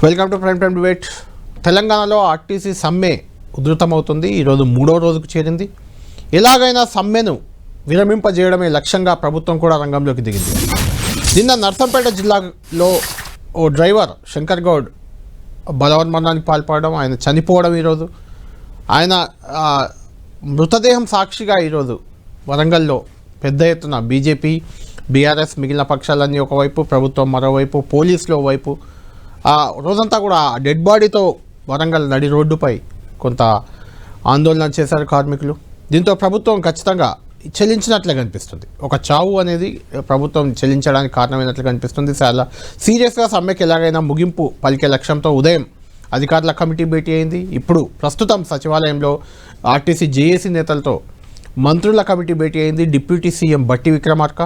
Welcome to prime time debate. తెలంగాణలో RTC సమ్మె ఉధృతమవుతుంది. ఈరోజు 3వ రోజుకు చేరింది. ఎలాగైనా సమ్మెను విరమింపజేయడమే లక్ష్యంగా ప్రభుత్వం కూడా రంగంలోకి దిగింది. నిన్న నర్సంపేట జిల్లాలో ఓ డ్రైవర్ శంకర్ గౌడ్ బలవన్మరణానికి పాల్పడడం, ఆయన చనిపోవడం, ఈరోజు ఆయన మృతదేహం సాక్షిగా ఈరోజు వరంగల్లో పెద్ద ఎత్తున బీజేపీ, బీఆర్ఎస్, మిగిలిన పక్షాలన్నీ ఒకవైపు, ప్రభుత్వం మరోవైపు, పోలీసులు ఒకవైపు రోజంతా కూడా డెడ్ బాడీతో వరంగల్ నడి రోడ్డుపై కొంత ఆందోళన చేశారు కార్మికులు. దీంతో ప్రభుత్వం ఖచ్చితంగా చెల్లించినట్లే కనిపిస్తుంది. ఒక చావు అనేది ప్రభుత్వం చెల్లించడానికి కారణమైనట్లు కనిపిస్తుంది. చాలా సీరియస్గా సమ్మెకి ఎలాగైనా ముగింపు పలికే లక్ష్యంతో ఉదయం అధికారుల కమిటీ భేటీ అయింది. ఇప్పుడు ప్రస్తుతం సచివాలయంలో ఆర్టీసీ జేఏసీ నేతలతో మంత్రుల కమిటీ భేటీ అయింది. డిప్యూటీ సీఎం బట్టి విక్రమార్క,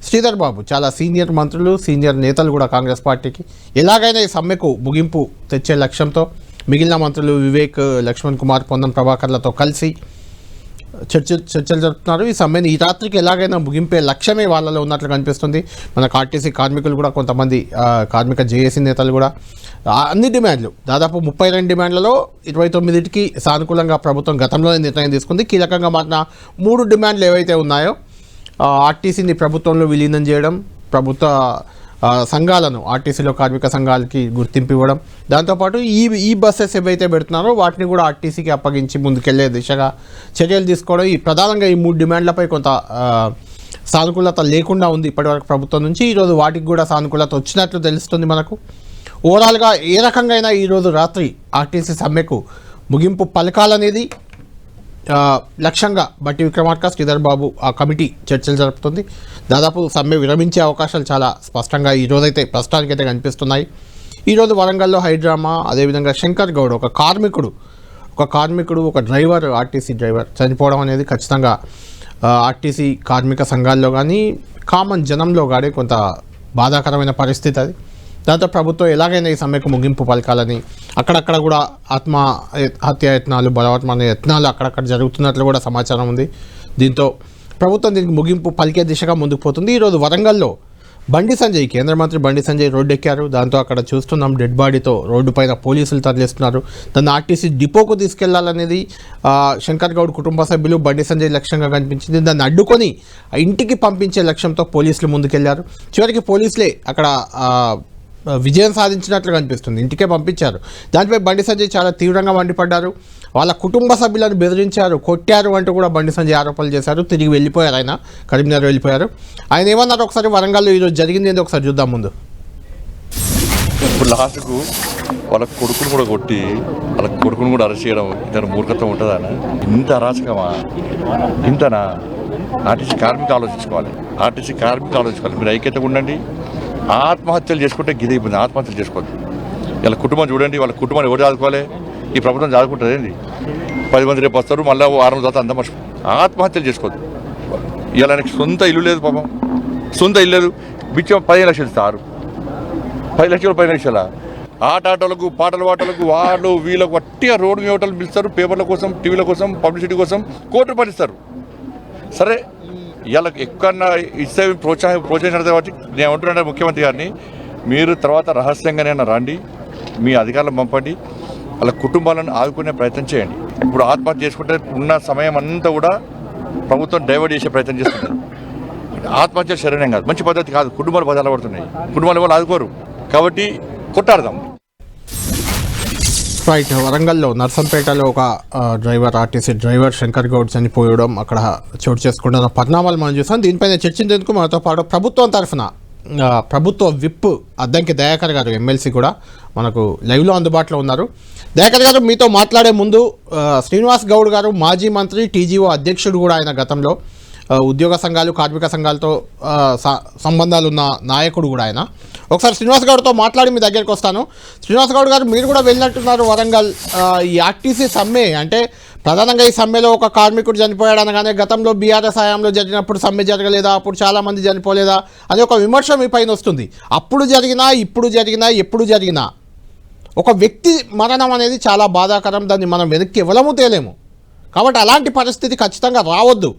శ్రీధర్ బాబు, చాలా సీనియర్ మంత్రులు, సీనియర్ నేతలు కూడా కాంగ్రెస్ పార్టీకి ఎలాగైనా ఈ సమ్మెకు ముగింపు తెచ్చే లక్ష్యంతో మిగిలిన మంత్రులు వివేక్, లక్ష్మణ్ కుమార్, పొన్నం ప్రభాకర్లతో కలిసి చర్చలు జరుపుతున్నారు. ఈ సమ్మెని ఈ రాత్రికి ఎలాగైనా ముగింపే లక్ష్యమే వాళ్ళలో ఉన్నట్లు కనిపిస్తుంది. మనకు ఆర్టీసీ కార్మికులు కూడా, కొంతమంది కార్మిక జేఏసీ నేతలు కూడా అన్ని డిమాండ్లు, దాదాపు 32 డిమాండ్లలో 29కి సానుకూలంగా ప్రభుత్వం గతంలోనే నిర్ణయం తీసుకుంది. కీలకంగా మారిన 3 డిమాండ్లు ఏవైతే ఉన్నాయో, ఆర్టీసీని ప్రభుత్వంలో విలీనం చేయడం, ప్రభుత్వ సంఘాలను ఆర్టీసీలో కార్మిక సంఘాలకి గుర్తింపు ఇవ్వడం, దాంతోపాటు ఈ బస్సెస్ ఏవైతే పెడుతున్నారో వాటిని కూడా ఆర్టీసీకి అప్పగించి ముందుకెళ్లే దిశగా చర్యలు తీసుకోవడం, ఈ ప్రధానంగా ఈ 3 డిమాండ్లపై కొంత సానుకూలత లేకుండా ఉంది ఇప్పటివరకు ప్రభుత్వం నుంచి. ఈరోజు వాటికి కూడా సానుకూలత వచ్చినట్లు తెలుస్తుంది మనకు. ఓవరాల్గా ఏ రకంగా అయినా ఈరోజు రాత్రి ఆర్టీసీ సమ్మెకు ముగింపు పలకాలనేది లక్ష్యంగా బట్టి విక్రమార్క, శ్రీధర్ బాబు ఆ కమిటీ చర్చలు జరుపుతుంది. దాదాపు సమ్మె విరమించే అవకాశాలు చాలా స్పష్టంగా ఈరోజైతే ప్రస్తుతానికైతే కనిపిస్తున్నాయి. ఈరోజు వరంగల్లో హైడ్రామా, అదేవిధంగా శంకర్ గౌడ్ ఒక కార్మికుడు ఒక డ్రైవర్, ఆర్టీసీ డ్రైవర్ చనిపోవడం అనేది ఖచ్చితంగా ఆర్టీసీ కార్మిక సంఘాల్లో కానీ కామన్ జనంలో కానీ కొంత బాధాకరమైన పరిస్థితి అది. దాంతో ప్రభుత్వం ఎలాగైనా ఈ సమ్మెకు ముగింపు పలకాలని, అక్కడక్కడ కూడా ఆత్మహత్య యత్నాలు, బలవన్మరణ యత్నాలు అక్కడక్కడ జరుగుతున్నట్లు కూడా సమాచారం ఉంది. దీంతో ప్రభుత్వం దీనికి ముగింపు పలికే దిశగా ముందుకు పోతుంది. ఈరోజు వరంగల్లో కేంద్ర మంత్రి బండి సంజయ్ రోడ్డు ఎక్కారు. దాంతో అక్కడ చూస్తున్నాం డెడ్ బాడీతో రోడ్డు పైన పోలీసులు తరలిస్తున్నారు. దాన్ని ఆర్టీసీ డిపోకు తీసుకెళ్లాలనేది శంకర్ గౌడ్ కుటుంబ సభ్యులు, బండి సంజయ్ లక్ష్యంగా కనిపించింది. దాన్ని అడ్డుకొని ఇంటికి పంపించే లక్ష్యంతో పోలీసులు ముందుకెళ్లారు. చివరికి పోలీసులే అక్కడ విజయం సాధించినట్లు కనిపిస్తుంది, ఇంటికే పంపించారు. దానిపై బండి సంజయ్ చాలా తీవ్రంగా మండిపడ్డారు. వాళ్ళ కుటుంబ సభ్యులను బెదిరించారు, కొట్టారు అంటూ కూడా బండి సంజయ్ ఆరోపణలు చేశారు. తిరిగి వెళ్ళిపోయారు, ఆయన కరీంనగర్ వెళ్ళిపోయారు. ఆయన ఏమన్నారు ఒకసారి వరంగల్లో ఈరోజు జరిగింది ఏందో ఒకసారి చూద్దాం. ముందు ఇప్పుడు లాస్ట్కు వాళ్ళ కొడుకును కూడా కొట్టి వాళ్ళ కొడుకును కూడా అరెస్ట్ చేయడం ఇంత మూర్ఖత్వం ఉంటుందా? ఇంత అరాచకమా? ఇంతనా? ఆర్టీసీ కార్మికులు ఆలోచించుకోవాలి. మీరు ఐక్యతగా ఉండండి. ఆత్మహత్యలు చేసుకుంటే గిది అయిపోయింది. ఆత్మహత్యలు చేసుకోవద్దు. ఇలా కుటుంబం చూడండి, వాళ్ళ కుటుంబాన్ని ఎవరు చదువుకోవాలి? ఈ ప్రభుత్వం చదువుకుంటుంది ఏంటి? 10 మంది రేపు వస్తారు, మళ్ళీ 6 రోజుల తర్వాత అంతా మర్చిపో. ఆత్మహత్యలు చేసుకోవద్దు. ఇలా ఆయనకి సొంత ఇల్లు లేదు, పాపం సొంత ఇల్లు లేదు. బిచ్చం 15 లక్షలు ఇస్తారు. 10 లక్షల ఆటోలకు, పాటలకు వాళ్ళు వీళ్ళకు వట్టిగా రోడ్డు మీద హోటల్ పిలుస్తారు, పేపర్ల కోసం, టీవీల కోసం, పబ్లిసిటీ కోసం కోట్లు పడిస్తారు. సరే, ఇలా ఎక్కడన్నా ఇస్తే ప్రోత్సహించడం కాబట్టి నేను అంటున్నాను ముఖ్యమంత్రి గారిని, మీరు తర్వాత రహస్యంగానే రండి, మీ అధికారులను పంపండి, వాళ్ళ కుటుంబాలను ఆదుకునే ప్రయత్నం చేయండి. ఇప్పుడు ఆత్మహత్య చేసుకుంటే ఉన్న సమయం అంతా కూడా ప్రభుత్వం డైవర్ట్ చేసే ప్రయత్నం చేస్తున్నారు. ఆత్మహత్య శరణ్యం కాదు, మంచి పద్ధతి కాదు. కుటుంబాలు బదలపడుతున్నాయి, కుటుంబాలు వాళ్ళు ఆదుకోరు. కాబట్టి కొట్టాడదాం. రైట్. వరంగల్లో నర్సంపేటలో ఒక ఆర్టీసీ డ్రైవర్ శంకర్ గౌడ్ చనిపోయడం అక్కడ చోటు చేసుకుంటున్న పరిణామాలు మనం చూసాం. దీనిపైన చర్చించేందుకు మనతో పాటు ప్రభుత్వం తరఫున ప్రభుత్వ విప్ అద్దంకి దయాకర్ గారు, ఎమ్మెల్సీ కూడా మనకు లైవ్లో అందుబాటులో ఉన్నారు. దయాకర్ గారు, మీతో మాట్లాడే ముందు శ్రీనివాస్ గౌడ్ గారు మాజీ మంత్రి, టీజీఓ అధ్యక్షుడు కూడా ఆయన, గతంలో ఉద్యోగ సంఘాలు, కార్మిక సంఘాలతో సంబంధాలు ఉన్న నాయకుడు కూడా ఆయన. ఒకసారి శ్రీనివాస్ గౌడ్తో మాట్లాడి మీ దగ్గరికి వస్తాను. శ్రీనివాస్ గౌడ్ గారు, మీరు కూడా వెళ్ళినట్టున్నారు వరంగల్. ఈ ఆర్టీసీ సమ్మె అంటే ప్రధానంగా ఈ సమ్మెలో ఒక కార్మికుడు చనిపోయాడు అనగానే, గతంలో బీఆర్ఎస్ హయాంలో జరిగినప్పుడు సమ్మె జరగలేదా, అప్పుడు చాలామంది చనిపోలేదా అనే ఒక విమర్శ మీ పైన వస్తుంది. అప్పుడు జరిగినా, ఇప్పుడు జరిగినా, ఎప్పుడు జరిగినా ఒక వ్యక్తి మరణం అనేది చాలా బాధాకరం. దాన్ని మనం వెనక్కి ఇవ్వలేము, తేలేము. కాబట్టి అలాంటి పరిస్థితి ఖచ్చితంగా రావద్దు.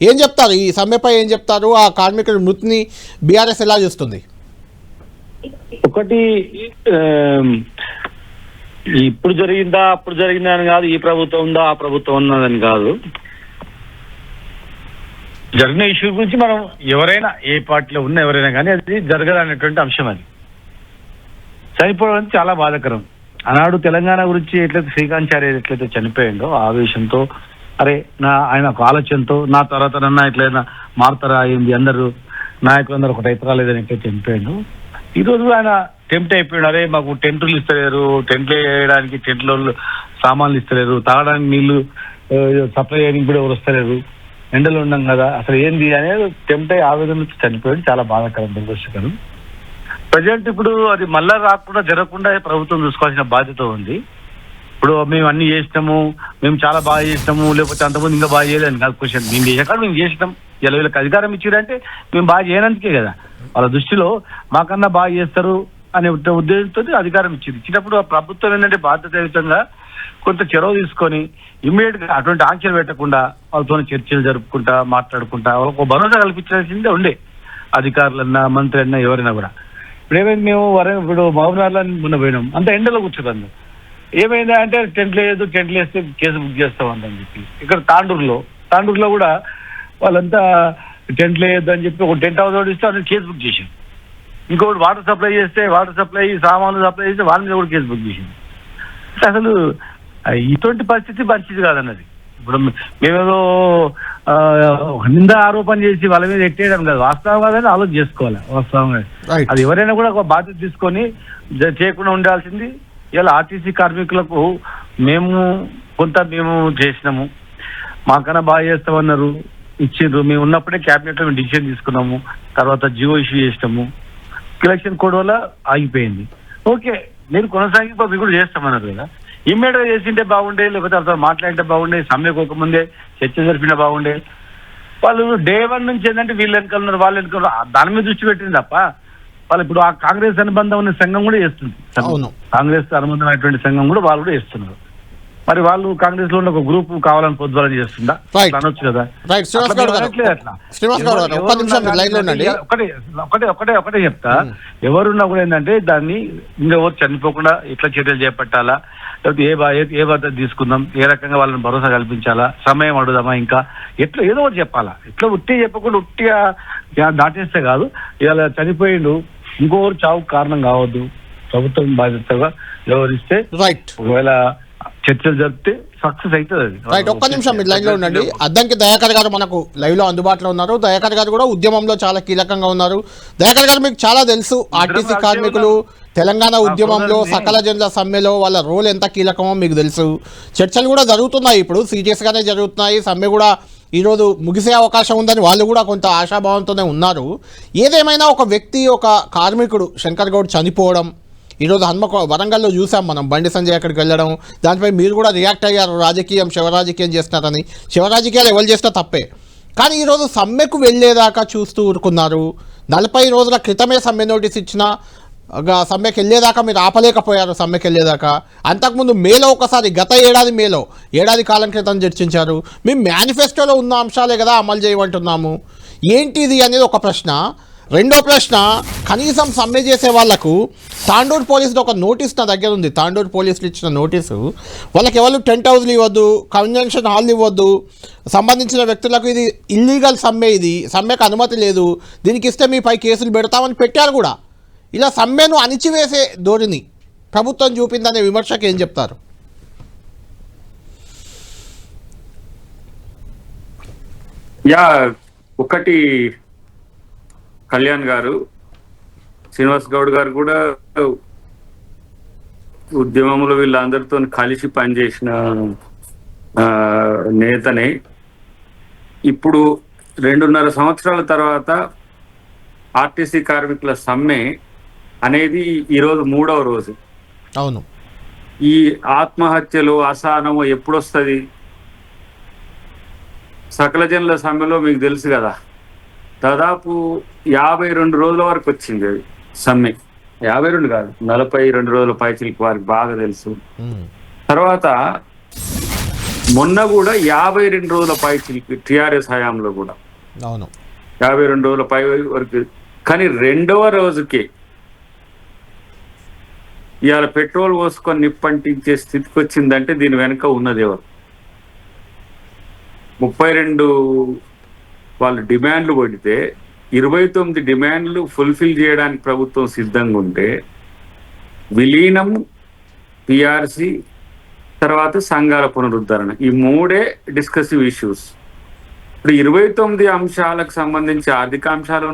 ఏం చెప్తారు ఈ సమ్మెపై? ఏం చెప్తారు? ఆ కార్మికుడి మృతిని బీఆర్ఎస్ ఎలా చూస్తుంది? ఒకటి ఇప్పుడు జరిగిందా అప్పుడు జరిగిందా అని కాదు, ఈ ప్రభుత్వం ఉందా ఆ ప్రభుత్వం ఉన్నదని కాదు. జరిగిన ఇష్యూ గురించి మనం ఎవరైనా ఏ పార్టీలో ఉన్న ఎవరైనా కానీ అది జరగదనేటువంటి అంశం. అది చనిపోవడం చాలా బాధాకరం. ఆనాడు తెలంగాణ గురించి ఎట్లయితే శ్రీకాంత్ ఎట్లయితే చనిపోయిందో ఆవేశంతో, అరే ఆయన ఒక ఆలోచనతో నా తర్వాత నన్న ఎట్లయినా మారుతారా అయింది, అందరూ నాయకులందరూ ఒకటి అయితే లేదని ఎట్లయితే చనిపోయాడు. ఈరోజు ఆయన టెంప్ట్ అయిపోయాడు. అరే మాకు టెంట్లు ఇస్తలేరు, టెంట్లు వేయడానికి టెంట్లో సామాన్లు ఇస్తలేరు, తాగడానికి నీళ్లు సప్లై చేయడానికి కూడా ఎవరు వస్తలేరు, ఎండలు ఉన్నాం కదా, అసలు ఏంది అనేది టెంప్ట్ అయ్యి ఆవేదన చనిపోయాడు. చాలా బాధాకరం, దురదృష్టకరం. ప్రజెంట్ ఇప్పుడు అది మళ్ళా రాకుండా జరగకుండా ప్రభుత్వం చూసుకోవాల్సిన బాధ్యత ఉంది. ఇప్పుడు మేము అన్ని చేసినాము, మేము చాలా బాగా చేసినాము, లేకపోతే అంతకుముందు ఇంకా బాగా చేయలేదని కాదు క్వశ్చన్. మేము చేసాక మేము చేసినాం, ఇలా వీళ్ళకి అధికారం ఇచ్చారంటే మేము బాగా చేయనందుకే కదా. వాళ్ళ దృష్టిలో మాకన్నా బాగా చేస్తారు అనే ఉద్దేశంతో అధికారం ఇచ్చినప్పుడు ఆ ప్రభుత్వం ఏంటంటే బాధ్యతాయుతంగా కొంత చొరవ తీసుకొని ఇమ్మీడియట్ గా అటువంటి ఆంక్షలు పెట్టకుండా వాళ్ళతో చర్చలు జరుపుకుంటా మాట్లాడుకుంటా వాళ్ళకు భరోసా కల్పించాల్సిందే ఉండే అధికారులన్నా మంత్రి అన్నా ఎవరైనా కూడా. ఇప్పుడు ఏమైంది, మేము ఇప్పుడు మహబూబ్నగర్లో మొన్న పోయినాం, అంత ఎండలో కూర్చున్నాను. ఏమైందా అంటే టెంట్లు వేస్తే కేసు బుక్ చేస్తామని చెప్పి ఇక్కడ తాండూరులో కూడా వాళ్ళంతా టెంట్లు వేయద్దు అని చెప్పి ఒక టెంట్ హౌస్ ఇస్తే వాళ్ళని కేసు బుక్ చేసాం. ఇంకొకటి వాటర్ సప్లై సామాన్లు సప్లై చేస్తే వాళ్ళ మీద కూడా కేసు బుక్ చేసింది. అసలు ఇటువంటి పరిస్థితి మంచిది కాదన్నది. ఇప్పుడు మేమేదో నింద ఆరోపణ చేసి వాళ్ళ మీద ఎట్టేయడం కాదు, వాస్తవం కాదని ఆలోచన చేసుకోవాలి. వాస్తవంగా అది ఎవరైనా కూడా ఒక బాధ్యత తీసుకొని చేయకుండా ఉండాల్సింది. ఇలా ఆర్టీసీ కార్మికులకు మేము చేసినాము, మాకన్నా బాగా చేస్తామన్నారు, ఇచ్చిండ్రు. మేము ఉన్నప్పుడే క్యాబినెట్ లో మేము డిసిషన్ తీసుకున్నాము, తర్వాత జియో ఇష్యూ చేసినాము. ఎలక్షన్ కోడ్ వల్ల ఆగిపోయింది. ఓకే, మీరు కొనసాగింపు మీరు కూడా చేస్తామన్నారు కదా, ఇమ్మీడియట్ గా చేసింటే బాగుండే, లేకపోతే వాళ్ళతో మాట్లాడితే బాగుండే, సమ్మెకోకముందే చర్చ జరిపినా బాగుండే. వాళ్ళు డే 1 నుంచి ఏంటంటే వీళ్ళు వెనకాల ఉన్నారు, వాళ్ళు వెనకాల, దాని మీద దృష్టి పెట్టింది తప్ప వాళ్ళు ఇప్పుడు ఆ కాంగ్రెస్ అనుబంధం ఉన్న సంఘం కూడా చేస్తుంది. కాంగ్రెస్ అనుబంధమైనటువంటి సంఘం కూడా వాళ్ళు కూడా చేస్తున్నారు. మరి వాళ్ళు కాంగ్రెస్ లో ఉన్న ఒక గ్రూప్ కావాలని పొద్దువాలని చేస్తుందా అనొచ్చు కదా. ఒకటే చెప్తా, ఎవరున్నా కూడా ఏంటంటే దాన్ని ఇంకెవరు చనిపోకుండా ఎట్లా చర్యలు చేపట్టాలా, లేకపోతే ఏ బాధ్యత తీసుకుందాం, ఏ రకంగా వాళ్ళని భరోసా కల్పించాలా, సమయం అడుగుదామా, ఇంకా ఎట్లా ఏదో ఒకటి చెప్పాలా. ఇట్లా ఉట్టి చెప్పకుండా ఉట్టిగా దాటేస్తే కాదు. ఇలా చనిపోయిండు, ఇంకొకరు చావుకు కారణం కావద్దు. ప్రభుత్వం బాధ్యతగా వ్యవహరిస్తే ఒకవేళ చర్చలు జరిపితే సక్సెస్ అవుతుంది. రైట్, ఒక్క నిమిషం మీరు లైన్ లో ఉండండి. అద్దంకి దయాకర్ గారు మనకు లైవ్ లో అందుబాటులో ఉన్నారు. దయాకర్ గారు కూడా ఉద్యమంలో చాలా కీలకంగా ఉన్నారు. దయాకర్ గారు మీకు చాలా తెలుసు, ఆర్టీసీ కార్మికులు తెలంగాణ ఉద్యమంలో సకల జనుల సమ్మెలో వాళ్ళ రోల్ ఎంత కీలకమో మీకు తెలుసు. చర్చలు కూడా జరుగుతున్నాయి, ఇప్పుడు సీరియస్ గానే జరుగుతున్నాయి. సమ్మె కూడా ఈరోజు ముగిసే అవకాశం ఉందని వాళ్ళు కూడా కొంత ఆశాభావంతోనే ఉన్నారు. ఏదేమైనా ఒక వ్యక్తి, ఒక కార్మికుడు శంకర్ గౌడ్ చనిపోవడం, ఈరోజు వరంగల్లో చూసాం మనం, బండి సంజయ్ అక్కడికి వెళ్ళడం, దానిపై మీరు కూడా రియాక్ట్ అయ్యారు, రాజకీయం శివరాజకీయం చేస్తున్నారని. శివరాజకీయాలు ఎవరు చేసినా తప్పే, కానీ ఈరోజు సమ్మెకు వెళ్ళేదాకా చూస్తూ ఊరుకున్నారు. 40 రోజుల క్రితమే సమ్మె నోటీస్ ఇచ్చినా సమ్మెకి వెళ్ళేదాకా మీరు ఆపలేకపోయారు. సమ్మెకి వెళ్ళేదాకా అంతకుముందు మేలో ఒకసారి, గత ఏడాది కాలం క్రితం చర్చించారు. మేము మేనిఫెస్టోలో ఉన్న అంశాలే కదా అమలు చేయమంటున్నాము. ఏంటిది అనేది ఒక ప్రశ్న. రెండో ప్రశ్న, కనీసం సమ్మె చేసే వాళ్లకు తాండూరు పోలీసులు ఒక నోటీస్ నా దగ్గర ఉంది. తాండూరు పోలీసులు ఇచ్చిన నోటీసు, వాళ్ళకి ఎవరు టెంట్ హౌస్లు ఇవ్వద్దు, కన్వెన్షన్ హాల్ ఇవ్వద్దు, సంబంధించిన వ్యక్తులకు ఇది ఇల్లీగల్ సమ్మె, ఇది సమ్మెకు అనుమతి లేదు, దీనికి ఇస్తే మీపై కేసులు పెడతామని పెట్టారు కూడా. ఇలా సమ్మెను అణిచివేసే ధోరణి ప్రభుత్వం చూపిందనే విమర్శకు ఏం చెప్తారు? ఒకటి, కళ్యాణ్ గారు, శ్రీనివాస్ గౌడ్ గారు కూడా ఉద్యమంలో వీళ్ళందరితో కలిసి పనిచేసిన నేతనే. ఇప్పుడు 2.5 సంవత్సరాల తర్వాత ఆర్టీసీ కార్మికుల సమ్మె అనేది ఈరోజు 3వ రోజు. అవును, ఈ ఆత్మహత్యలు, అసహనము ఎప్పుడు వస్తుంది? సకల జనుల సమ్మెలో మీకు తెలుసు కదా, దాదాపు 52 రోజుల వరకు వచ్చింది అది సమ్మె. 52 కాదు, 42 రోజుల పైచిలకు వారికి బాగా తెలుసు. తర్వాత మొన్న కూడా 52 రోజుల పైచిలకు టిఆర్ఎస్ హయాంలో కూడా 52 రోజుల పై వరకు. కానీ 2వ రోజుకి ఇవాళ పెట్రోల్ పోసుకొని నిప్పంటించే స్థితికి వచ్చిందంటే దీని వెనుక ఉన్నది ఎవరు? 32 వాళ్ళు డిమాండ్లు కొడితే 29 డిమాండ్లు ఫుల్ఫిల్ చేయడానికి ప్రభుత్వం సిద్ధంగా ఉంటే విలీనం, పిఆర్సి, తర్వాత సంఘాల పునరుద్ధరణ, ఈ 3 డిస్కసివ్ ఇష్యూస్. ఇప్పుడు 29 అంశాలకు సంబంధించి ఆర్థిక అంశాలు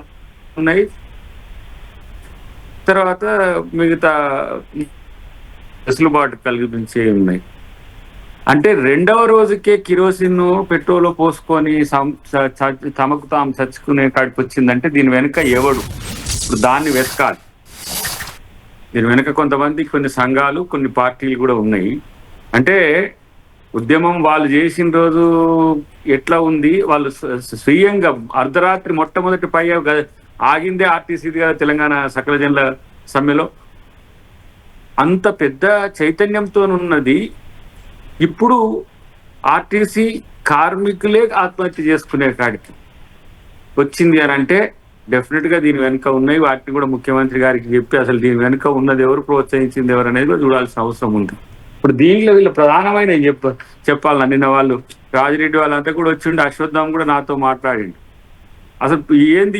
ఉన్నాయి, తర్వాత మిగతా వెసులుబాటు కలిగించే ఉన్నాయి. అంటే రెండవ రోజుకే కిరోసిన్ పెట్రోల్ పోసుకొని తమకు తాము చచ్చుకునే కాడికి వచ్చిందంటే దీని వెనుక ఎవడు? ఇప్పుడు దాన్ని వెతకాలి. దీని వెనుక కొన్ని సంఘాలు, కొన్ని పార్టీలు కూడా ఉన్నాయి. అంటే ఉద్యమం వాళ్ళు చేసిన రోజు ఎట్లా ఉంది, వాళ్ళు స్వీయంగా అర్ధరాత్రి మొట్టమొదటి ఆగిందే ఆర్టీసీ కదా తెలంగాణ సకల జనుల సమ్మెలో. అంత పెద్ద చైతన్యంతో ఉన్నది. ఇప్పుడు ఆర్టీసీ కార్మికులే ఆత్మహత్య చేసుకునే కాడికి వచ్చింది అని అంటే డెఫినెట్ గా దీని వెనుక ఉన్నాయి. వాటిని కూడా ముఖ్యమంత్రి గారికి చెప్పి అసలు దీని వెనుక ఉన్నది ఎవరు, ప్రోత్సహించింది ఎవరు అనేది కూడా చూడాల్సిన అవసరం ఉంది. ఇప్పుడు దీనిలో వీళ్ళు ప్రధానమైన చెప్పాలన్నా, నిన్న వాళ్ళు రాజిరెడ్డి వాళ్ళంతా కూడా వచ్చిండు, అశ్వత్థాం కూడా నాతో మాట్లాడిండు. అసలు ఏంది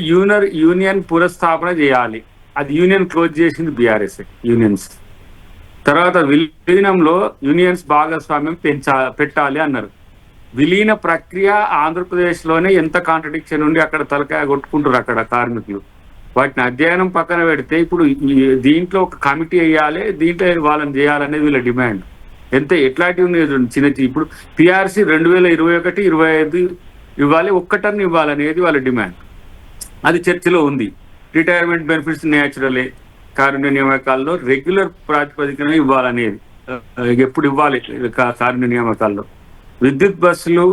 యూనియన్ పునఃస్థాపన చేయాలి, అది యూనియన్ క్లోజ్ చేసింది బీఆర్ఎస్ యూనియన్స్. తర్వాత విలీనంలో యూనియన్స్ భాగస్వామ్యం పెట్టాలి అన్నారు. విలీన ప్రక్రియ ఆంధ్రప్రదేశ్లోనే ఎంత కాంట్రడిక్షన్ ఉండి అక్కడ తలకాయ కొట్టుకుంటారు అక్కడ కార్మికులు. వాటిని అధ్యయనం పక్కన పెడితే ఇప్పుడు దీంట్లో ఒక కమిటీ వేయాలి, దీంట్లో వాళ్ళని చేయాలనేది వీళ్ళ డిమాండ్. ఎట్లాంటివి ఉన్నాయి చిన్న ఇప్పుడు పిఆర్సీ 2021, 25 ఇవ్వాలి, 1 టర్న్ ఇవ్వాలనేది వాళ్ళ డిమాండ్. అది చర్చలో ఉంది. రిటైర్మెంట్ బెనిఫిట్స్ న్యాచురలే, కారుణ్య నియామకాల్లో రెగ్యులర్ ప్రాతిపదికన ఇవ్వాలనేది, ఎప్పుడు ఇవ్వాలి కారుణ్య నియామకాల్లో. విద్యుత్ బస్సులు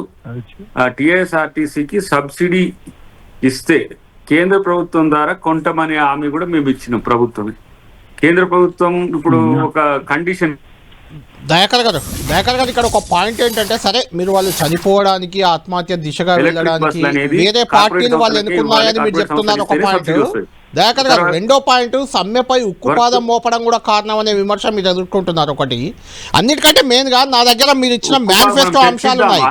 టీఎస్ఆర్టీసీకి సబ్సిడీ ఇస్తే కేంద్ర ప్రభుత్వం ద్వారా కొంటమనే హామీ కూడా మేము ఇచ్చినాం ప్రభుత్వమే. కేంద్ర ప్రభుత్వం ఇప్పుడు ఒక కండిషన్. దయాకర్ గారు ఇక్కడ ఒక పాయింట్ ఏంటంటే, సరే మీరు వాళ్ళు చనిపోవడానికి ఆత్మహత్య దిశగా వెళ్ళడానికి వేరే పార్టీలు వాళ్ళు ఎన్నుకున్నాయని మీరు చెప్తున్నారు ఒక పాయింట్. దయాకర్ గారు రెండో పాయింట్, సమ్మెపై ఉక్కుపాదం మోపడం కూడా కారణం అనే విమర్శ మీరు ఎదుర్కొంటున్నారు. ఒకటి అన్నిటికంటే మెయిన్ గా నా దగ్గర మీరు ఇచ్చిన మేనిఫెస్టో అంశాలు ఉన్నాయి.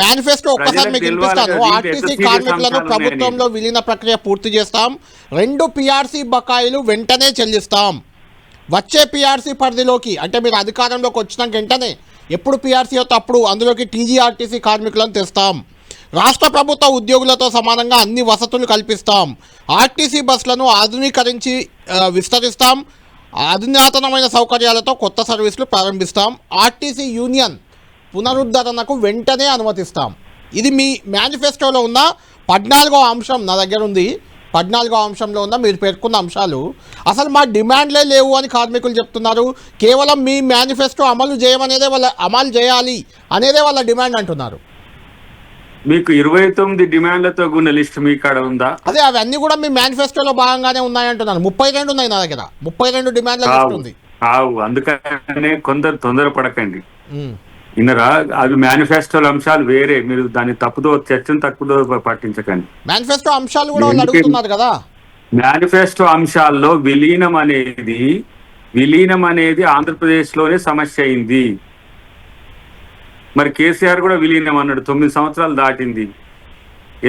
మేనిఫెస్టో ఒక్కసారి మీకు వినిపిస్తాను. ఆర్టీసీ కార్మికులను ప్రభుత్వంలో విలీన ప్రక్రియ పూర్తి చేస్తాం, 2 పిఆర్సీ బకాయిలు వెంటనే చెల్లిస్తాం, వచ్చే పిఆర్సీ పరిధిలోకి అంటే మీరు అధికారంలోకి వచ్చిన వెంటనే ఎప్పుడు పిఆర్సీ అవుతా అప్పుడు అందులోకి టీజీఆర్టీసీ కార్మికులను తెస్తాం, రాష్ట్ర ప్రభుత్వ ఉద్యోగులతో సమానంగా అన్ని వసతులు కల్పిస్తాం, ఆర్టీసీ బస్సులను ఆధునీకరించి విస్తరిస్తాం, అధునాతనమైన సౌకర్యాలతో కొత్త సర్వీసులు ప్రారంభిస్తాం, ఆర్టీసీ యూనియన్ పునరుద్ధరణకు వెంటనే అనుమతిస్తాం. ఇది మీ మేనిఫెస్టోలో ఉన్న 14వ అంశం నా దగ్గర ఉంది. 14వ అంశంలో ఉన్న మీరు పేర్కొన్న అంశాలు అసలు మా డిమాండ్లే లేవు అని కార్మికులు చెప్తున్నారు. కేవలం మీ మేనిఫెస్టో అమలు చేయాలి అనేదే వాళ్ళ డిమాండ్ అంటున్నారు. మీకు 29 డిమాండ్లతో కూడిన లిస్ట్ మీ కాడ ఉందా? అదే అవన్నీ కూడా మీ మేనిఫెస్టోలో భాగంగానే ఉన్నాయంటున్నాను. 32 ఉన్నాయి నా దగ్గర, 32 డిమాండ్ల లిస్ట్ ఉంది. అందుకనే కొందరు తొందరపడకండి. ఇన్నరా, అవి మేనిఫెస్టోల అంశాలు వేరే. మీరు దాన్ని చర్చను తప్పుదో పట్టించకండి. మేనిఫెస్టో అంశాలు కూడా వాళ్ళు అడుగుతున్నారు కదా. మేనిఫెస్టో అంశాల్లో విలీనం అనేది ఆంధ్రప్రదేశ్ లోనే సమస్య అయింది. మరి కేసీఆర్ కూడా విలీనం అన్నాడు, 9 సంవత్సరాలు దాటింది,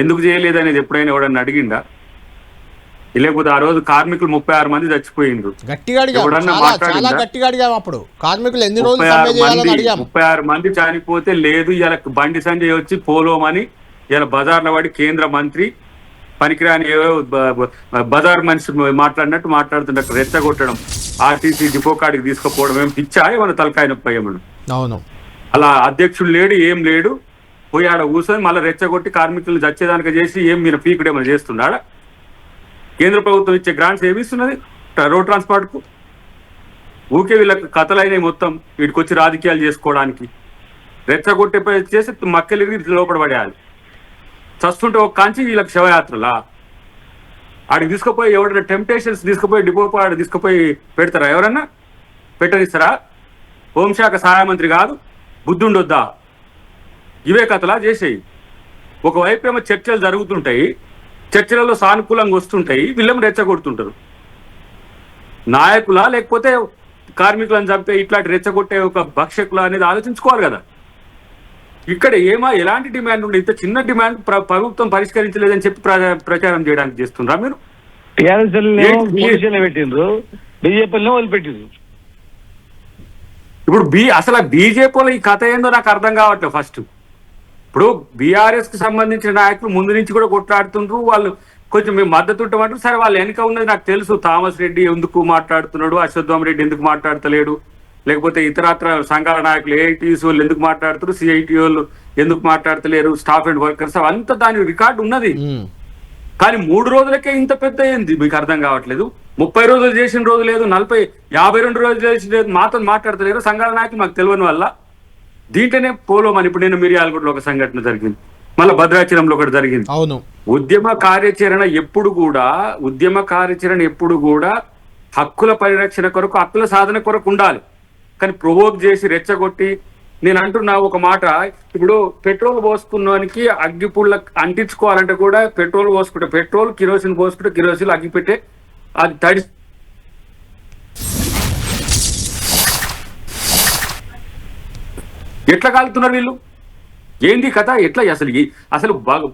ఎందుకు చేయలేదు అనేది ఎప్పుడైనా ఎవడన్నా అడిగిండా? లేకపోతే ఆ రోజు కార్మికులు 36 మంది చచ్చిపోయిండ్రు, 36 మంది చనిపోతే లేదు ఇలా బండి సంజయ్ వచ్చి పోలోమని ఇలా బజార్ల వాడి కేంద్ర మంత్రి పనికిరాని బజార్ మనిషి మాట్లాడినట్టు మాట్లాడుతుంటే రెచ్చగొట్టడం, ఆర్టీసీ డిపో కాడికి తీసుకుపోవడం ఏం పిచ్చా ఏమన్నా తలకాయ నొప్పి ఏమన్నా? అవును, అలా అధ్యక్షుడు లేడు, ఏం లేడు, పోయి ఆడ కూర్చొని మళ్ళీ రెచ్చగొట్టి కార్మికులు చచ్చేదానికి చేసి ఏం మీరు పీకుడు ఏమైనా చేస్తున్నాడా? కేంద్ర ప్రభుత్వం ఇచ్చే గ్రాంట్స్ ఏమి ఇస్తున్నది రోడ్ ట్రాన్స్పోర్ట్ కు? ఊకే వీళ్ళకి కథలైనవి మొత్తం వీటికి వచ్చి రాజకీయాలు చేసుకోవడానికి. రెచ్చగొట్టే చేసి మక్కలిగి లోపల పడేయాలి. చస్తుంటే ఒక కాంచి వీళ్ళకి శవయాత్రలా ఆడికి తీసుకుపోయి ఎవరైనా టెంప్టేషన్స్ తీసుకుపోయి డిపో ఆడ తీసుకుపోయి పెడతారా? ఎవరన్నా పెట్టనిస్తారా? హోంశాఖ సహాయ మంత్రి కాదు, బుద్ధి ఉండొద్దా? ఇవే కథలా చేసేయి. ఒకవైపు ఏమో చర్చలు జరుగుతుంటాయి, చర్చలలో సానుకూలంగా వస్తుంటాయి, వీళ్ళేమో రెచ్చగొడుతుంటారు. నాయకులా లేకపోతే కార్మికులను చంపే ఇట్లాంటి రెచ్చగొట్టే ఒక భక్షకుల అనేది ఆలోచించుకోవాలి కదా. ఇక్కడ ఎలాంటి డిమాండ్ ఉండే, ఇంత చిన్న డిమాండ్ ప్రభుత్వం పరిష్కరించలేదని చెప్పి ప్రచారం చేయడానికి చేస్తున్నారా మీరు? టీఆర్ఎస్ పోలీసులు పెట్టిండ్రు, బీజేపీలో వదిలిపెట్టిండ్రు. ఇప్పుడు అసలు బీజేపీలో ఈ కథ ఏందో నాకు అర్థం కావట్లేదు. ఫస్ట్ ఇప్పుడు బీఆర్ఎస్ కి సంబంధించిన నాయకులు ముందు నుంచి కూడా కొట్లాడుతుండ్రు, వాళ్ళు కొంచెం మేము మద్దతు ఉంటామంటారు. సరే వాళ్ళు వెనక ఉన్నది నాకు తెలుసు, థామస్ రెడ్డి ఎందుకు మాట్లాడుతున్నాడు, అశ్వత్థామ రెడ్డి ఎందుకు మాట్లాడతలేడు, లేకపోతే ఇతరత్ర సంఘాల నాయకులు ఏఐటీసీ వాళ్ళు ఎందుకు మాట్లాడుతారు, సిఐటి వాళ్ళు ఎందుకు మాట్లాడతలేరు, స్టాఫ్ అండ్ వర్కర్స్ అంతా దాని రికార్డు ఉన్నది. కానీ 3 రోజులకే ఇంత పెద్ద ఏంది మీకు అర్థం కావట్లేదు. 30 రోజులు చేసిన రోజు లేదు, 52 రోజులు చేసిన లేదు, మాతో మాట్లాడతలేరు సంఘాల నాయకులు మాకు తెలియని వల్ల. దీంట్లోనే పోలోమని ఇప్పుడు నేను మిర్యాలగూడలో ఒక సంఘటన జరిగింది, మళ్ళీ భద్రాచలంలో ఒకటి జరిగింది. అవును, ఉద్యమ కార్యాచరణ ఎప్పుడు కూడా హక్కుల పరిరక్షణ కొరకు, హక్కుల సాధన కొరకు ఉండాలి. కానీ ప్రొవోక్ చేసి రెచ్చగొట్టి, నేను అంటున్నా ఒక మాట, ఇప్పుడు పెట్రోల్ పోసుకున్నానికి అగ్గిపుల్ల అంటించుకోవాలంటే కూడా పెట్రోల్ పోసుకుంటే పెట్రోల్, కిరోసిన్ పోసుకుంటే కిరోసిన్, అగ్గి పెట్టే అది తడి ఎట్లా కాలుతున్నారు వీళ్ళు? ఏంది కథ? ఎట్లా అసలు బాగా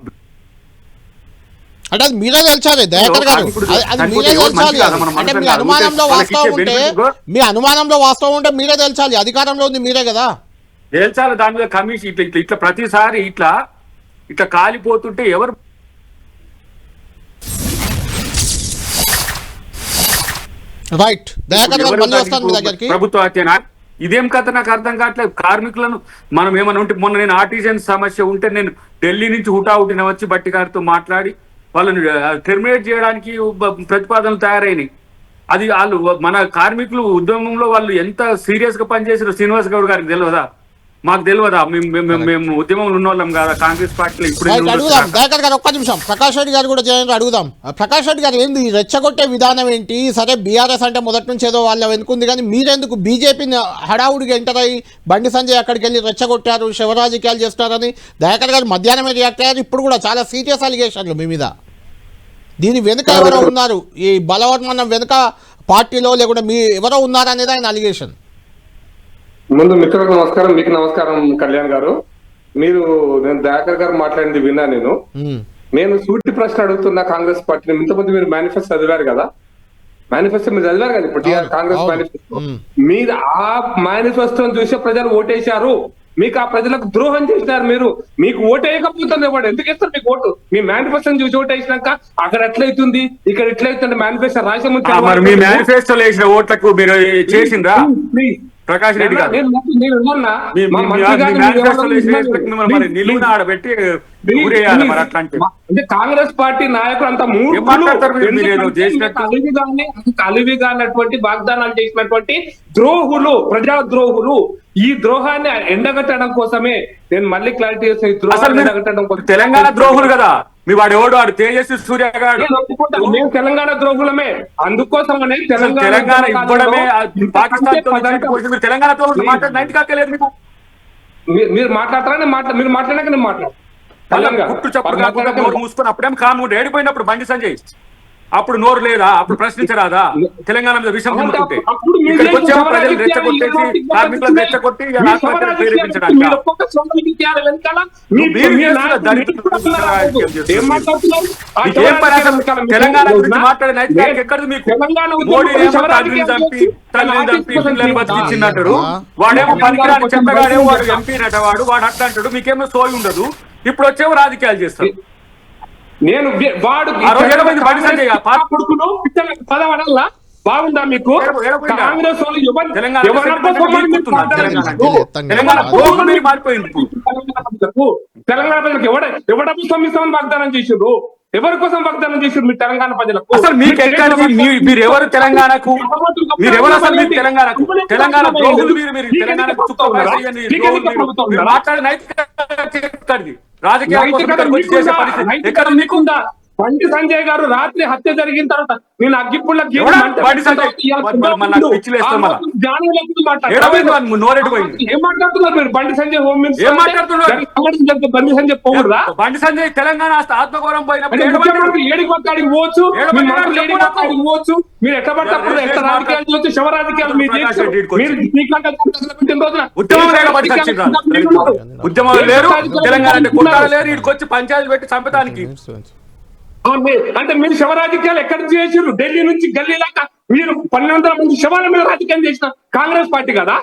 అంటే అది మీరే తెలుసాలి దయాకర్ గారు, అది మీరే తెలుసాలి. అంటే మీ అనుమానంలో వాస్తవం ఉంటే మీరే తెలుసాలి, అధికారంలో ఉంది మీరే కదా తేల్చాలి. దాని మీద కమిషన్ ఇట్లా ప్రతిసారి ఇట్లా కాలిపోతుంటే ఎవరు రైట్? దయాకర్ గారు మళ్ళీ వస్తాను మీ దగ్గరికి. ప్రభుత్వ హత్యనా ఇదేం కథ నాకు అర్థం కావట్లేదు. కార్మికులను మనం ఏమైనా ఉంటే, మొన్న నేను ఆర్టిజన్ సమస్య ఉంటే నేను ఢిల్లీ నుంచి హుటాహుటిన వచ్చి బట్టి గారితో మాట్లాడి వాళ్ళని టెర్మినేట్ చేయడానికి ప్రతిపాదనలు తయారైనాయి. అది వాళ్ళు మన కార్మికులు ఉద్యమంలో వాళ్ళు ఎంత సీరియస్ గా పనిచేసారో శ్రీనివాస్ గౌడ్ గారికి తెలియదా? మాకు తెలియదా? మేము ఉద్యమంలో ఉన్న వాళ్ళం కదా కాంగ్రెస్ పార్టీలో. ఇప్పుడు అడుగుదాం దయాకర్ గారు, ఒక్క నిమిషం. ప్రకాష్ రెడ్డి గారు కూడా చేయండి, అడుగుదాం. ప్రకాష్ రెడ్డి గారు, ఏంది రెచ్చగొట్టే విధానం ఏంటి? సరే బీఆర్ఎస్ అంటే మొదటి నుంచి ఏదో వాళ్ళ వెనుకుంది, కానీ మీరెందుకు బీజేపీని హడావుడిగా ఎంటర్ అయ్యి బండి సంజయ్ అక్కడికి వెళ్ళి రెచ్చగొట్టారు, శివరాజకీయాలు చేస్తున్నారని దయాకర్ గారు మధ్యాహ్నమే రియాక్ట్ అయ్యారు. ఇప్పుడు కూడా చాలా సీరియస్ అలిగేషన్లు మీ మీద. దీని వెనుక ఎవరో ఉన్నారు, ఈ బలవన్మనం వెనుక పార్టీలో లేకుండా మీ ఎవరో ఉన్నారనేది ఆయన అలిగేషన్. ముందు మిత్రులకు నమస్కారం, మీకు నమస్కారం కళ్యాణ్ గారు. నేను దయాకర్ గారు మాట్లాడింది విన్నా. నేను సూటి ప్రశ్న అడుగుతున్నా కాంగ్రెస్ పార్టీని. ఇంతకుముందు మీరు మేనిఫెస్టో చదివారు కదా, మేనిఫెస్టో మీరు చదివారు కదా, ఇప్పుడు కాంగ్రెస్ మేనిఫెస్టో. మీరు ఆ మేనిఫెస్టోని చూసే ప్రజలు ఓటేశారు, మీకు ఆ ప్రజలకు ద్రోహం చేసినారు. మీకు ఓటు వేయకపోతుంది వాడు, ఎందుకు వేస్తారు మీకు ఓటు? మీ మేనిఫెస్టోని చూసి ఓటు వేసినాక అక్కడ ఎట్లయితుంది, ఇక్కడ ఎట్లయితుంది మేనిఫెస్టో రాసే ముందు మేనిఫెస్టోలో వేసిన ఓట్లకు మీరు చేసిండ్రా ప్రకాష్ రెడ్డి గారు? అంటే కాంగ్రెస్ పార్టీ నాయకులు అంత కలివిగానటువంటి వాగ్దానాలు చేసినటువంటి ద్రోహులు, ప్రజా ద్రోహులు. ఈ ద్రోహాన్ని ఎండగట్టడం కోసమే నేను మళ్ళీ క్లారిటీ చేస్తాను. తెలంగాణ ద్రోహులు కదా మీ వాడు ఎవడు? వాడు తేజస్వి సూర్య గారు. మేము తెలంగాణ ద్రోహులమే, అందుకోసమనే తెలంగాణ ఇవ్వడమే పాకిస్తాన్ తెలంగాణ ద్రోహులు మాట్లాడినట్టు కాకలేదు మీకు. మీరు మాట్లాడతారని మీరు మాట్లాడాక నేను మాట్లాడు మూసుకొని అప్పుడేమో కాము ఏడిపోయినప్పుడు బండి సంజయ్ అప్పుడు నోరు లేదా? అప్పుడు ప్రశ్నించరాదా? తెలంగాణ మీద విషయం నింపుతుంటే ఇక్కడికి వచ్చేమో ప్రజలు రెచ్చగొట్టేసి కార్మికులను రెచ్చగొట్టి ప్రేరేపించడానికి తెలంగాణ గురించి మాట్లాడే నైతిక ఎక్కడ మీకు? మోడీ చంపి తల్లిని చంపి పిల్లలు బతికిచ్చినట్టు వాడేమో పనికిరాని చెప్పగాడేమో వాడు ఎంపీ నట వాడు అట్లా అంటాడు. మీకేమో సోయి ఉండదు. ఇప్పుడు వచ్చేమో రాజకీయాలు చేస్తారు. నేను వాడు కొడుకును పదవడల్లా బాగుందా మీకు? కాంగ్రెస్ వాళ్ళు తెలంగాణ ప్రజలకు ఎవడబ్బు పంపిస్తామని వాగ్దానం చేసిండ్రు? ఎవరి కోసం వాగ్దానం చేసిండ్రు మీరు తెలంగాణ ప్రజలకు? అసలు మీరు ఎవరు తెలంగాణకు? మీరు ఎవరు అసలు మీరు తెలంగాణకు? తెలంగాణ ద్రోహులు మీరు తెలంగాణకు మాట్లాడే నైతిక రాజకీయాలు ఎక్కడ మీకుందా? బండి సంజయ్ గారు రాత్రి హత్య జరిగిన తర్వాత నేను అగ్గిపుల్లకి ఎవడా? బండి సంజయ్ మన పిచ్చిలు వేస్తాం మళ్ళా. నోరెటు పోయింది. ఏం మాట్లాడుతున్నారు మీరు? బండి సంజయ్ హోమ్ మినిస్టర్ ఏం మాట్లాడుతున్నారు? బండి సంజయ్ పోకూడదా? బండి సంజయ్ తెలంగాణ ఆత్మగౌరవం పోయినప్పుడు అంటే ముఖ్యమంత్రి ఏడికి పట్టాడికి పోవచ్చు, మీ మంత్రులు ఏడికి పట్టాడికి పోవచ్చు, మీరు ఎట్లా పడితే అప్పుడు ఎట్లా రాజకీయాలు చేయొచ్చు, శవ రాజకీయాలు మీరు చేస్తారు. మీరు మీకంటే పెట్టిన రోజున ఉద్యమాలు లేరు, తెలంగాణ అంటే కుట్రాలు లేరు, ఇక్కడికి వచ్చి పంచాయతీ పెట్టి చంపడానికి. అంటే మీరు శవ రాజకీయాలు ఎక్కడ చేసారు? ఢిల్లీ నుంచి గల్లీ దాకా మీరు 1200 మంది శవాల మీద రాజకీయం చేసిన కాంగ్రెస్ పార్టీ కదా.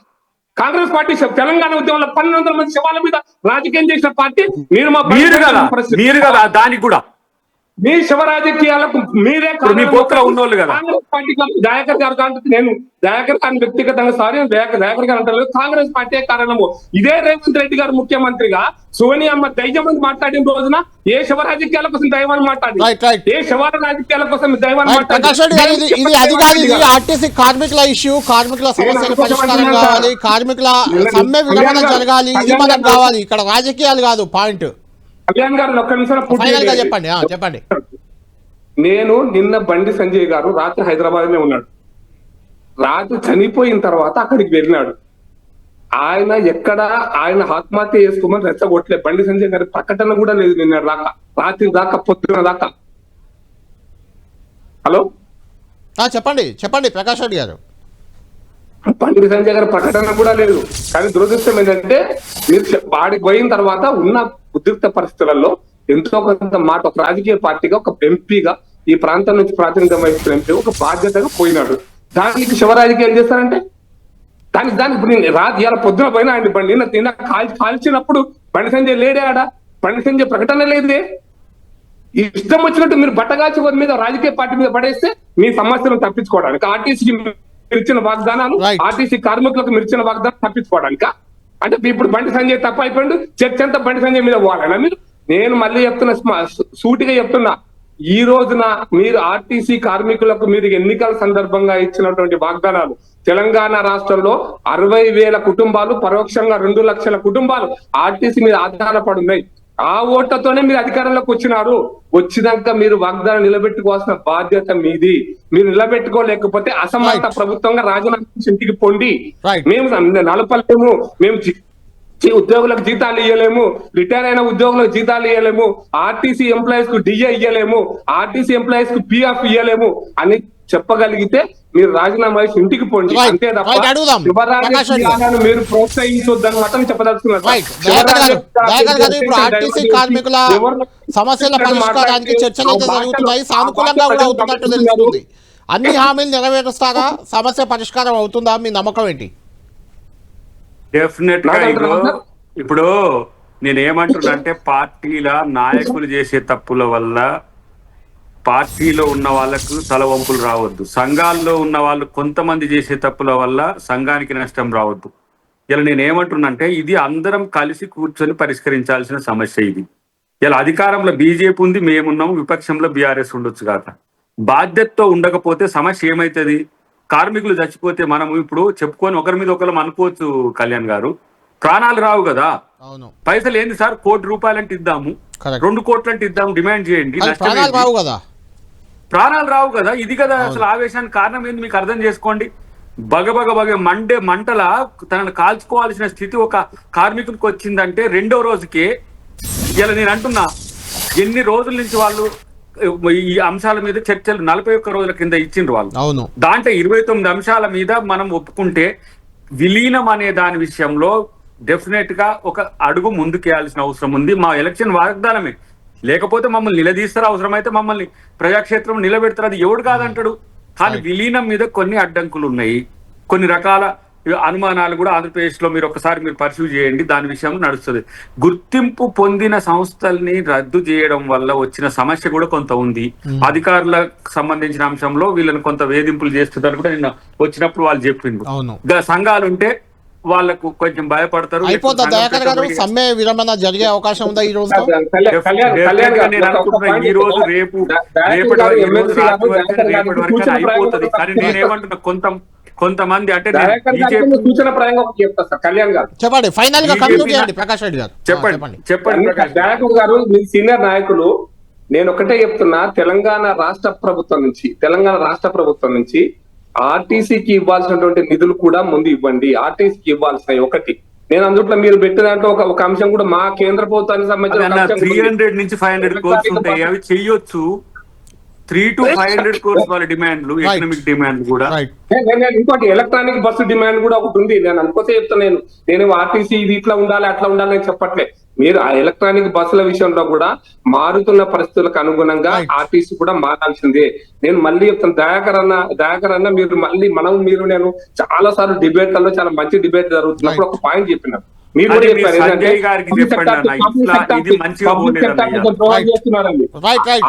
కాంగ్రెస్ పార్టీ తెలంగాణ ఉద్యమంలో 1200 మంది శవాల మీద రాజకీయం చేసిన పార్టీ మీరు. మీరు కదా దానికి కూడా మీ శవ రాజకీయాలకు మీరే మీ పొత్తులో ఉన్నోళ్ళు కదా. కాంగ్రెస్ పార్టీ దయాకర్ గారు అంటే నేను దయాకర్ గారిని వ్యక్తిగతంగా సారీ దయాకర్ గారు అంటారు, కాంగ్రెస్ పార్టీ కారణము. ఇదే రేవంత్ రెడ్డి గారు ముఖ్యమంత్రిగా సోనియమ్మ దైవమని మాట్లాడిన రోజున ఏ శవ రాజకీయాల కోసం దైవాన్ని మాట్లాడి, ఏ శవ రాజకీయాల కోసం దైవాన్ని మాట్లాడి. ఆర్టీసీ కార్మికుల ఇష్యూ, కార్మికుల సమస్యల పరిష్కారం కావాలి, కార్మికుల సమ్మె విరమణ జరగాలి, ఇది మనకు కావాలి. ఇక్కడ రాజకీయాలు కాదు పాయింట్. కళ్యాణ్ గారు ఒక్క నిమిషం చెప్పండి చెప్పండి. నేను నిన్న బండి సంజయ్ గారు రాత్రి హైదరాబాద్ లో ఉన్నాడు. రాత్రి చనిపోయిన తర్వాత అక్కడికి వెళ్ళినాడు. ఆయన ఎక్కడ ఆయన ఆత్మహత్య చేసుకోమని రెచ్చగొట్టలే. బండి సంజయ్ గారి ప్రకటన కూడా లేదు నిన్న దాకా, రాత్రి దాకా, పొద్దున దాకా. హలో చెప్పండి ప్రకాష్ రెడ్డి గారు. బండి సంజయ్ గారి ప్రకటన కూడా లేదు. కానీ దురదృష్టం ఏంటంటే మీరు వాడికి పోయిన తర్వాత ఉన్న ఉద్రిక్త పరిస్థితులలో ఎంతో కొంత మాట ఒక రాజకీయ పార్టీగా, ఒక ఎంపీగా, ఈ ప్రాంతం నుంచి ప్రాతినిధ్యం వహిస్తున్న ఎంపీ ఒక బాధ్యతగా పోయినాడు. దానికి శివ రాజకీయాలు చేస్తారంటే దానికి ఇప్పుడు నేను ఇవాళ పొద్దున పోయినా అండి బండి నిన్న కాల్చినప్పుడు బండి సంజయ్ లేడే ఆడ. బండి సంజయ్ ప్రకటన లేదే. ఇష్టం వచ్చినట్టు మీరు బట్టగాల్చి మీద రాజకీయ పార్టీ మీద పడేస్తే మీ సమస్యలను తప్పించుకోవడానికి, ఆర్టీసీకి ఇచ్చిన వాగ్దానాలు, ఆర్టీసీ కార్మికులకు మీరు ఇచ్చిన వాగ్దానం తప్పించుకోవడానిక. అంటే ఇప్పుడు బండి సంజయ్ తప్ప అయిపోయిండు, చర్చ అంతా బండి సంజయ్ మీద పోవాలన్నా మీరు? నేను మళ్ళీ చెప్తున్నా, సూటిగా చెప్తున్నా, ఈ రోజున మీరు ఆర్టీసీ కార్మికులకు మీరు ఎన్నికల సందర్భంగా ఇచ్చినటువంటి వాగ్దానాలు, తెలంగాణ రాష్ట్రంలో 60,000 కుటుంబాలు, పరోక్షంగా 2 లక్షల కుటుంబాలు ఆర్టీసీ మీద ఆధారపడి ఉన్నాయి. ఆ ఓట్లతోనే మీరు అధికారంలోకి వచ్చినారు. వచ్చినాక మీరు వాగ్దానం నిలబెట్టుకోవాల్సిన బాధ్యత మీది. మీరు నిలబెట్టుకోలేకపోతే అసమర్థ ప్రభుత్వంగా రాజీనామా ఇంటికి పొండి. మేము నలపలేము, మేము ఉద్యోగులకు జీతాలు ఇవ్వలేము, రిటైర్ అయిన ఉద్యోగులకు జీతాలు ఇవ్వలేము, ఆర్టీసీ ఎంప్లాయీస్ కు డిఏ ఇవ్వలేము, ఆర్టీసీ ఎంప్లాయీస్ కు పిఎఫ్ ఇవ్వలేము అని చెప్పగలిగితే మీరు రాజీనామా చేసి ఇంటికి పోండి. అంతే తప్ప శివరాజకీయాలను మీరు ప్రోత్సహించొద్దని మాత్రం చెప్పదలుచుకున్నారు. ఆర్టీసీ కార్మికుల సమస్యల పరిష్కారానికి చర్చలు అయితే జరుగుతున్నాయి, సానుకూలంగా కూడా అవుతున్నట్టు తెలుస్తుంది. అన్ని హామీలు నెరవేరుస్తారా? సమస్య పరిష్కారం అవుతుందా? మీ నమ్మకం ఏంటి? డెఫినెట్ గా ఇప్పుడు నేనేమంటున్నా అంటే పార్టీల నాయకులు చేసే తప్పుల వల్ల పార్టీలో ఉన్న వాళ్ళకు తలవంపులు రావద్దు, సంఘాల్లో ఉన్న వాళ్ళు కొంతమంది చేసే తప్పుల వల్ల సంఘానికి నష్టం రావద్దు. ఇలా నేనేమంటున్నా అంటే ఇది అందరం కలిసి కూర్చొని పరిష్కరించాల్సిన సమస్య. ఇది ఇలా అధికారంలో బీజేపీ ఉంది, మేమున్నాము, విపక్షంలో బీఆర్ఎస్ ఉండొచ్చు కాక. బాధ్యతతో ఉండకపోతే సమస్య ఏమైతుంది? కార్మికులు చచ్చిపోతే మనం ఇప్పుడు చెప్పుకొని ఒకరి మీద ఒకరు అనుకోవచ్చు కళ్యాణ్ గారు, ప్రాణాలు రావు కదా. పైసలు ఏంది సార్, ₹1 అంటే ఇద్దాము, 2 కోట్లు అంటే ఇద్దాము, డిమాండ్ చేయండి, ప్రాణాలు రావు కదా. ఇది కదా అసలు ఆవేశానికి కారణం ఏంది మీకు అర్థం చేసుకోండి. బగ మంటల తనను కాల్చుకోవాల్సిన స్థితి ఒక కార్మికునికి వచ్చిందంటే 2వ రోజుకే ఇలా నేను అంటున్నా, ఎన్ని రోజుల నుంచి వాళ్ళు ఈ అంశాల మీద చర్చలు 41 రోజుల కింద ఇచ్చిండ్రు వాళ్ళు. దాంట్లో 29 అంశాల మీద మనం ఒప్పుకుంటే విలీనం అనే దాని విషయంలో డెఫినెట్ గా ఒక అడుగు ముందుకేయాల్సిన అవసరం ఉంది. మా ఎలక్షన్ వాగ్దానమే, లేకపోతే మమ్మల్ని నిలదీస్తారు, అవసరమైతే మమ్మల్ని ప్రజాక్షేత్రం నిలబెడతారు, అది ఎవడు కాదంటాడు. కానీ విలీనం మీద కొన్ని అడ్డంకులు ఉన్నాయి, కొన్ని రకాల అనుమానాలు కూడా ఆంధ్రప్రదేశ్ లో మీరు ఒకసారి పరిశీలి చేయండి, దాని విషయం నడుస్తుంది. గుర్తింపు పొందిన సంస్థల్ని రద్దు చేయడం వల్ల వచ్చిన సమస్య కూడా కొంత ఉంది. అధికారులకు సంబంధించిన అంశంలో వీళ్ళని కొంత వేధింపులు చేస్తుంటారు కూడా నిన్న వచ్చినప్పుడు వాళ్ళు చెప్పిండ్రు. సంఘాలు ఉంటే వాళ్ళకు కొంచెం భయపడతారు. సమ్మె విరమణ జరిగే అవకాశం ఉందా ఈ రోజు? ఈ రోజు రేపటి వరకు అయిపోతుంది. కానీ నేనేమంటున్నా, కొంతమంది అంటే సూచన ప్రాయంగా చెప్తా సార్ కళ్యాణ్ గారు. చెప్పండి, ఫైనల్ గా కంక్లూడ్ చేయండి ప్రకాష్ రెడ్డి గారు. చెప్పండి దయాకర్ గారు, మీ సీనియర్ నాయకులు నేను ఒకటే చెప్తున్నా, తెలంగాణ రాష్ట్ర ప్రభుత్వం నుంచి ఆర్టీసీకి ఇవ్వాల్సినటువంటి నిధులు కూడా ముందు ఇవ్వండి. ఆర్టీసీకి ఇవ్వాల్సినవి ఒకటి. నేను అందుట్లో మీరు పెట్టిన దాంట్లో ఒక అంశం కూడా మా కేంద్ర ప్రభుత్వానికి సంబంధించిన 300 నుంచి 500 కోర్స్ ఉంటాయి, అవి చెయ్యొచ్చు. 300 to 500 కోర్స్ వాళ్ళ డిమాండ్లు, ఎకనామిక్ డిమాండ్లు కూడా. ఇంకోటి ఎలక్ట్రానిక్ బస్సు డిమాండ్ కూడా ఒకటి ఉంది. నేను అనుకోతే చెప్తాను, నేను ఆర్టీసీ ఇది ఇట్లా ఉండాలి అట్లా ఉండాలి అని చెప్పట్లే. మీరు ఆ ఎలక్ట్రానిక్ బస్సుల విషయంలో కూడా మారుతున్న పరిస్థితులకు అనుగుణంగా ఆర్టీసీ కూడా మారాల్సిందే. నేను మళ్ళీ చెప్తాను, దయాకర్ అన్న మీరు నేను చాలా సార్లు డిబేట్లలో చాలా మంచి డిబేట్ జరుగుతున్నప్పుడు ఒక పాయింట్ చెప్పినారు. మీరు కూడా చెప్పారు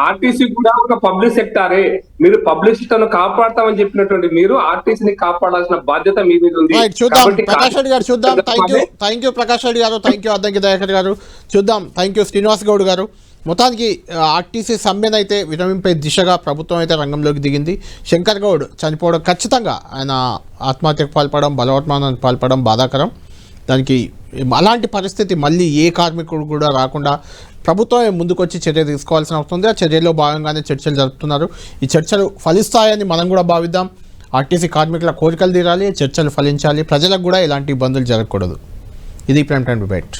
ఆర్టీసీ కూడా ఒక పబ్లిక్ సెక్టారే, మీరు పబ్లిక్ సెక్టర్ ను కాపాడతామని చెప్పినటువంటి మీరు ఆర్టీసీని కాపాడాల్సిన బాధ్యత మీ మీద ఉంది. చూద్దాం ప్రకాష్ రెడ్డి గారు, చూద్దాం. థ్యాంక్ యూ ప్రకాష్ రెడ్డి గారు, థ్యాంక్ యూ అద్దంకి దయాకర్ గారు. చూద్దాం. థ్యాంక్ యూ శ్రీనివాస్ గౌడ్ గారు. మొత్తానికి ఆర్టీసీ సమ్మెనైతే విరమింపే దిశగా ప్రభుత్వం అయితే రంగంలోకి దిగింది. శంకర్ గౌడ్ చనిపోవడం ఖచ్చితంగా ఆయన ఆత్మహత్యకు పాల్పడడం, బలవత్మానానికి పాల్పడడం బాధాకరం. దానికి అలాంటి పరిస్థితి మళ్ళీ ఏ కార్మికుడు కూడా రాకుండా ప్రభుత్వమే ముందుకొచ్చి చర్య తీసుకోవాల్సిన అవసరం ఉంది. ఆ చర్యలో భాగంగానే చర్చలు జరుపుతున్నారు. ఈ చర్చలు ఫలిస్తాయని మనం కూడా భావిద్దాం. ఆర్టీసీ కార్మికుల కోరికలు తీరాలి, చర్చలు ఫలించాలి, ప్రజలకు కూడా ఎలాంటి ఇబ్బందులు జరగకూడదు. ఇది ప్రైమ్ టైమ్ డిబేట్.